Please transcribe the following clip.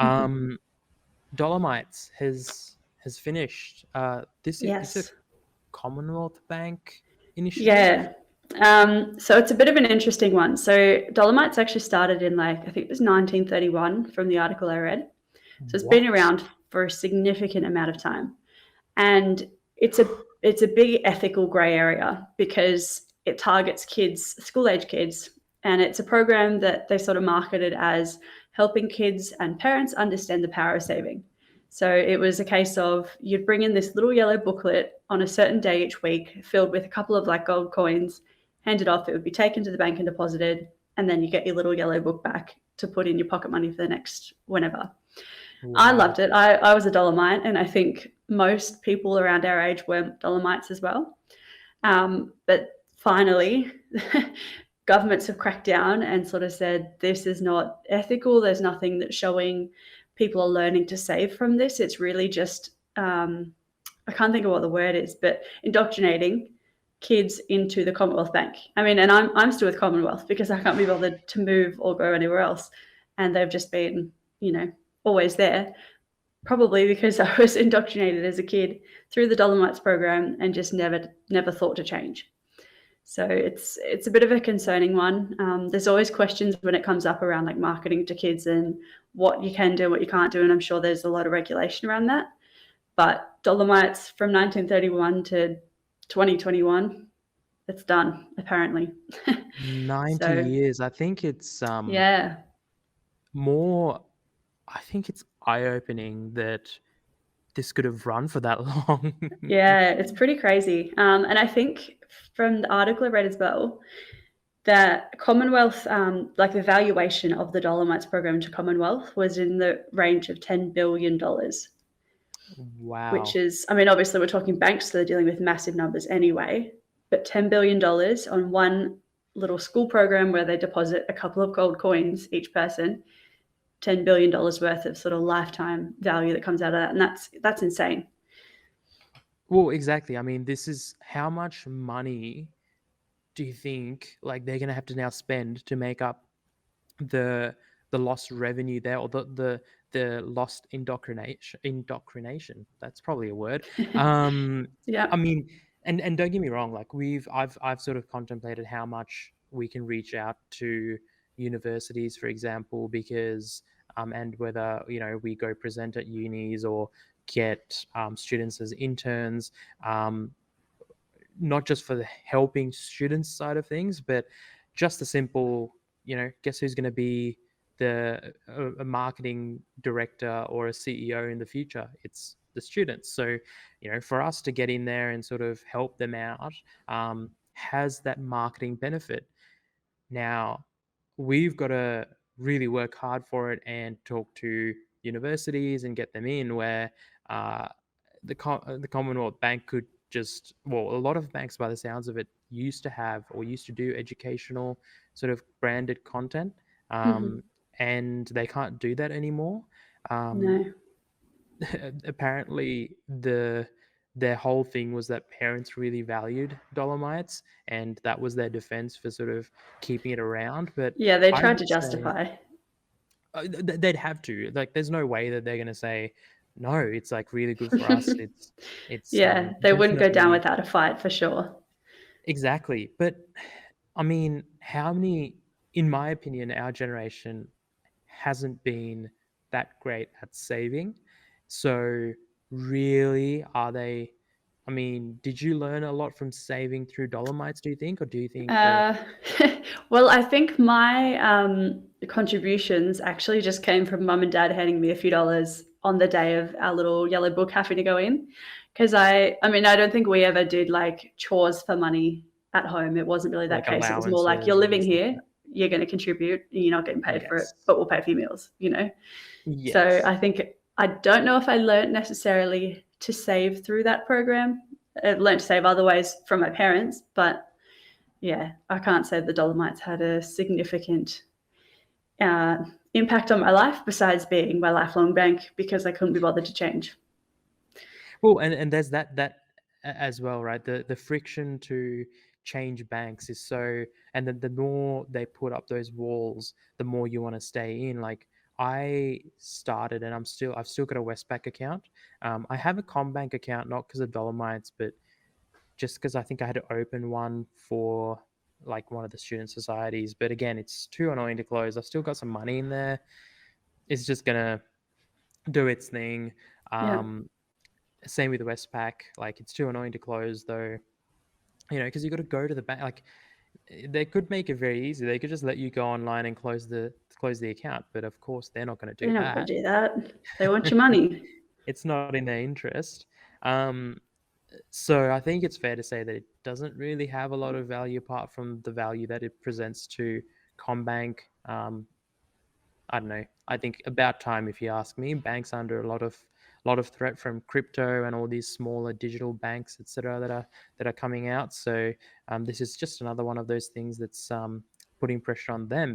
Mhm. Um, Dolomites has finished. This a Yes. Commonwealth Bank initiative. Yeah. So it's a bit of an interesting one. So Dolomites actually started in like, I think it was 1931 from the article I read. So it's been What? around for a significant amount of time. And it's a big ethical gray area because it targets kids, school age kids, and it's a program that they sort of marketed as helping kids and parents understand the power of saving. So it was a case of you'd bring in this little yellow booklet on a certain day each week filled with a couple of like gold coins, handed off, it would be taken to the bank and deposited, and then you get your little yellow book back to put in your pocket money for the next whenever. I Wow. loved it. I was a Dolomite, and I think most people around our age were Dolomites as well. But finally, governments have cracked down and sort of said this is not ethical. There's nothing that's showing people are learning to save from this. It's really just, I can't think of what the word is, but indoctrinating kids into the Commonwealth Bank. I mean, and I'm still with Commonwealth because I can't be bothered to move or go anywhere else. And they've just been, you know, always there. Probably because I was indoctrinated as a kid through the Dolomites program and just never thought to change. So it's a bit of a concerning one. There's always questions when it comes up around like marketing to kids and what you can do and what you can't do, and I'm sure there's a lot of regulation around that. But Dolomites from 1931 to 2021, it's done apparently. 90 So years. I think it's yeah, more I think it's eye-opening that this could have run for that long. yeah, it's pretty crazy. And I think from the article I read as well, that Commonwealth, like the valuation of the Dolomites program to Commonwealth was in the range of $10 billion, which Wow. is, I mean, obviously we're talking banks, so they're dealing with massive numbers anyway, but $10 billion on one little school program where they deposit a couple of gold coins each person, $10 billion worth of sort of lifetime value that comes out of that. And that's insane. Well, exactly. I mean, this is how much money do you think like they're gonna have to now spend to make up the lost revenue there, or the lost indoctrination. That's probably a word. Um, I Yeah. mean, and don't get me wrong, like I've sort of contemplated how much we can reach out to universities, for example, because and whether we go present at unis or get students as interns, um, not just for the helping students side of things, but just the simple, guess who's going to be the a marketing director or a CEO in the future? It's the students. So, for us to get in there and sort of help them out, has that marketing benefit. Now, we've got to really work hard for it and talk to universities and get them in where uh, the Commonwealth Bank could just, well, a lot of banks, by the sounds of it, used to have or used to do educational sort of branded content, Hmm. and they can't do that anymore. Um, No. apparently, their whole thing was that parents really valued Dolomites, and that was their defense for sort of keeping it around. But Yeah, they I tried to would say justify. they'd have to. Like, there's no way that they're going to say no. It's like really good for us. It's Yeah, they wouldn't go down definitely without a fight for sure. exactly. But I mean, how many? In my opinion, our generation hasn't been that great at saving. So, really, are they? I mean, did you learn a lot from saving through Dolomites, do you think? Or do you think that. Uh, well, I think my contributions actually just came from mum and dad handing me a few dollars on the day of our little yellow book having to go in. Because I mean, I don't think we ever did like chores for money at home. It wasn't really that Like case. It was more like you're allowances or living anything like here, that? you're going to contribute, you're not getting paid for it, Yes. but we'll pay for your meals. So Yes. I think I don't know if I learned necessarily to save through that program. I've learned to save other ways from my parents, but yeah, I can't say the Dolomites had a significant uh, impact on my life besides being my lifelong bank because I couldn't be bothered to change. Well, and there's as well, right? The friction to change banks is so, and then the more they put up those walls, the more you want to stay in. Like I started, and I've still got a Westpac account. I have a Combank account, not because of Dolomites, but just because I think I had to open one for like one of the student societies. But again, it's too annoying to close. I've still got some money in there. It's just gonna do its thing. Yeah. Um, Same with the Westpac. Like it's too annoying to close though. Because you got to go to the bank. Like they could make it very easy. They could just let you go online and close the account. But of course, they're not going to They're do not going that. to do that. They want your money. It's not in their interest. Um, so I think it's fair to say that it doesn't really have a lot of value apart from the value that it presents to Combank. I don't know. I think about time, if you ask me. Banks under a lot of threat from crypto and all these smaller digital banks, etc., that are coming out. So this is just another one of those things that's putting pressure on them.